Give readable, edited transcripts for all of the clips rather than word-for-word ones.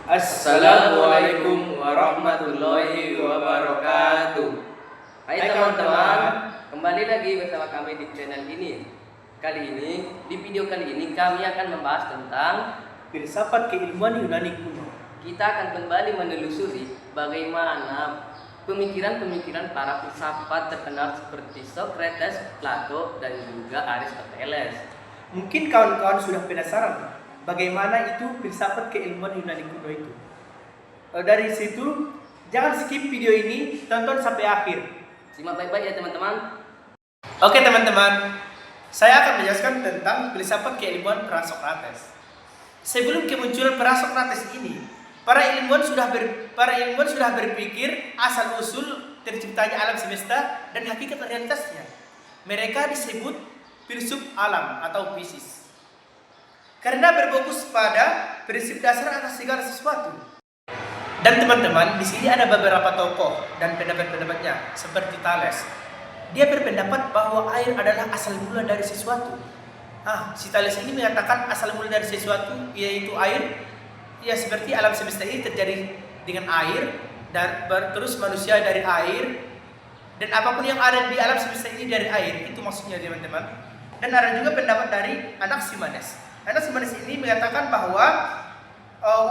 Assalamualaikum warahmatullahi wabarakatuh. Hai teman-teman, kembali lagi bersama kami di channel ini. Di video kali ini kami akan membahas tentang filsafat keilmuan Yunani kuno. Kita akan kembali menelusuri bagaimana pemikiran-pemikiran para filsafat terkenal seperti Socrates, Plato, dan juga Aristoteles. Mungkin kawan-kawan sudah penasaran bagaimana itu filsafat keilmuan Yunani kuno itu. Dari situ, jangan skip video ini, tonton sampai akhir. Simak baik-baik ya teman-teman. Oke teman-teman, saya akan menjelaskan tentang filsafat keilmuan Socrates. Sebelum kemunculan Socrates ini, para ilmuwan sudah berpikir asal usul terciptanya alam semesta dan hakikat realitasnya. Mereka disebut filsuf alam atau fisis. Karena berfokus pada prinsip dasar atas segala sesuatu. Dan teman-teman, di sini ada beberapa tokoh dan pendapat-pendapatnya seperti Thales. Dia berpendapat bahwa air adalah asal mula dari sesuatu. Si Thales ini mengatakan asal mula dari sesuatu yaitu air. Ya seperti alam semesta ini terjadi dengan air dan terus manusia dari air dan apapun yang ada di alam semesta ini dari air. Itu maksudnya teman-teman. Dan ada juga pendapat dari Anaximenes. Anaximenes ini mengatakan bahwa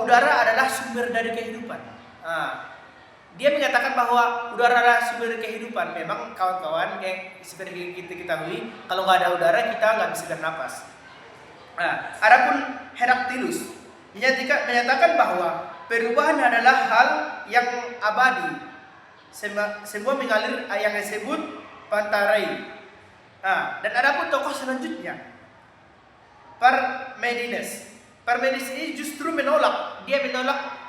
udara adalah sumber dari kehidupan. Dia mengatakan bahwa udara adalah sumber dari kehidupan. Memang kawan-kawan, seperti kita ketahui, kalau nggak ada udara kita nggak bisa bernapas. Adapun Heraklitus menyatakan bahwa perubahan adalah hal yang abadi. Semua mengalir yang disebut pantarai. Dan adapun tokoh selanjutnya, Parmenides ini justru menolak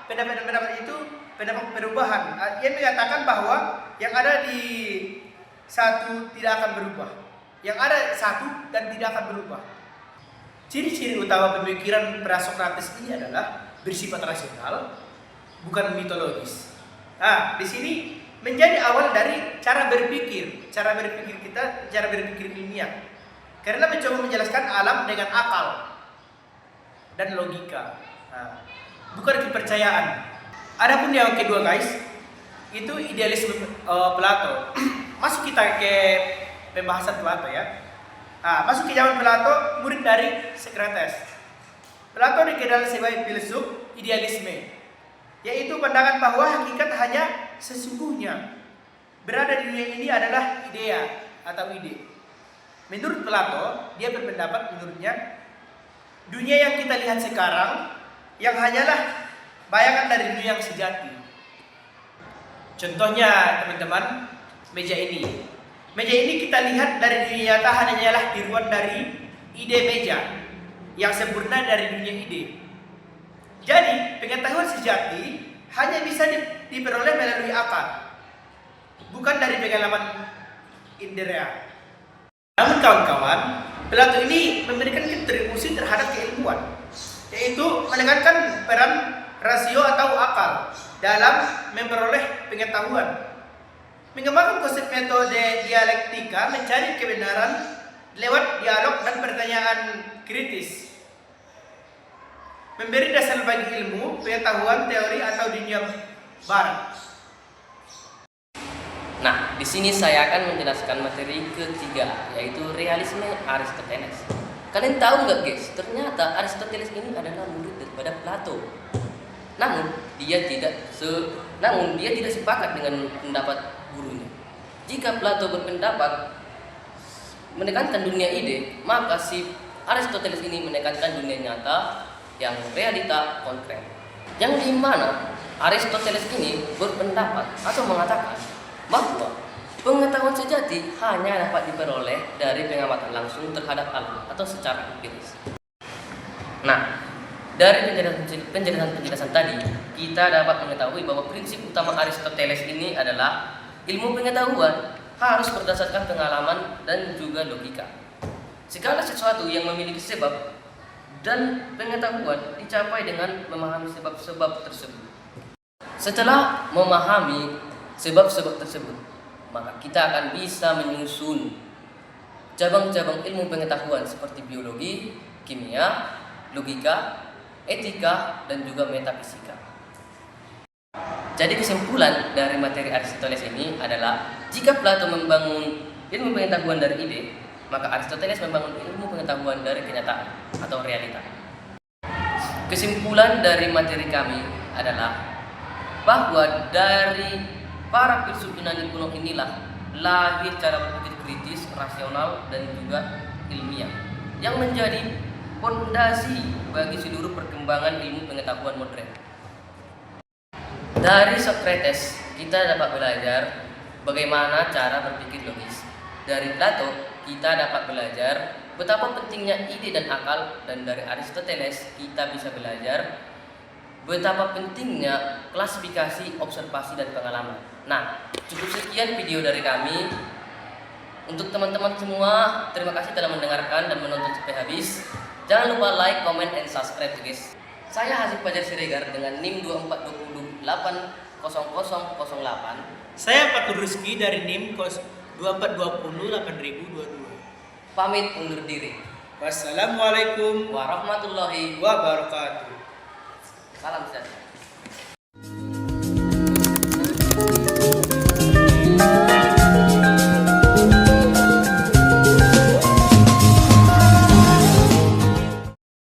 pendapat itu, pendapat perubahan. Dia mengatakan bahwa yang ada di satu tidak akan berubah, yang ada satu dan tidak akan berubah. Ciri-ciri utama pemikiran Socrates ini adalah bersifat rasional, bukan mitologis. Di sini menjadi awal dari cara berpikir kita, cara berpikir ilmiah. Karena mencoba menjelaskan alam dengan akal dan logika, bukan kepercayaan. Adapun yang kedua guys, itu idealisme Plato. Masuk kita ke pembahasan Plato ya. Masuk ke zaman Plato, murid dari Socrates. Plato dikenal sebagai filsuf idealisme, yaitu pandangan bahwa hakikat hanya sesungguhnya berada di dunia ini adalah idea atau ide. Menurut Plato, dia berpendapat menurutnya dunia yang kita lihat sekarang yang hanyalah bayangan dari dunia yang sejati. Contohnya teman-teman, meja ini. Meja ini kita lihat dari dunia nyata hanyalah tiruan dari ide meja yang sempurna dari dunia ide. Jadi pengetahuan sejati hanya bisa diperoleh melalui akal, bukan dari pengalaman indera. Namun kawan-kawan, Plato ini memberikan kontribusi terhadap keilmuan, yaitu menekankan peran rasio atau akal dalam memperoleh pengetahuan, mengembangkan konsep metode dialektika mencari kebenaran lewat dialog dan pertanyaan kritis, memberi dasar bagi ilmu, pengetahuan, teori atau dunia barat. Nah, di sini saya akan menjelaskan materi ketiga, yaitu realisme Aristoteles. Kalian tahu nggak guys? Ternyata Aristoteles ini adalah murid daripada Plato. Namun dia tidak sepakat dengan pendapat gurunya. Jika Plato berpendapat menekankan dunia ide, maka si Aristoteles ini menekankan dunia nyata yang realita konkret. Yang dimana Aristoteles ini berpendapat atau mengatakan bahwa pengetahuan sejati hanya dapat diperoleh dari pengamatan langsung terhadap alam atau secara empiris. Nah, dari penjelasan tadi, kita dapat mengetahui bahwa prinsip utama Aristoteles ini adalah ilmu pengetahuan harus berdasarkan pengalaman dan juga logika. Segala sesuatu yang memiliki sebab dan pengetahuan dicapai dengan memahami sebab-sebab tersebut. Setelah memahami sebab-sebab tersebut, maka kita akan bisa menyusun cabang-cabang ilmu pengetahuan seperti biologi, kimia, logika, etika, dan juga metafisika. Jadi kesimpulan dari materi Aristoteles ini adalah jika Plato membangun ilmu pengetahuan dari ide, maka Aristoteles membangun ilmu pengetahuan dari kenyataan atau realita. Kesimpulan dari materi kami adalah bahwa dari para filsuf Yunani kuno inilah lahir cara berpikir kritis, rasional, dan juga ilmiah yang menjadi fondasi bagi seluruh perkembangan ilmu pengetahuan modern. Dari Socrates kita dapat belajar bagaimana cara berpikir logis. Dari Plato kita dapat belajar betapa pentingnya ide dan akal, dan dari Aristoteles kita bisa belajar betapa pentingnya klasifikasi, observasi, dan pengalaman. Nah, cukup sekian video dari kami. Untuk teman-teman semua, terima kasih telah mendengarkan dan menonton sampai habis. Jangan lupa like, comment, and subscribe guys. Saya Hasib Fajar Siregar dengan NIM 2420 80008. Saya Fatur Rizky dari NIM 2420 8022. Pamit undur diri. Wassalamualaikum Warahmatullahi wabarakatuh. Salam sejahtera.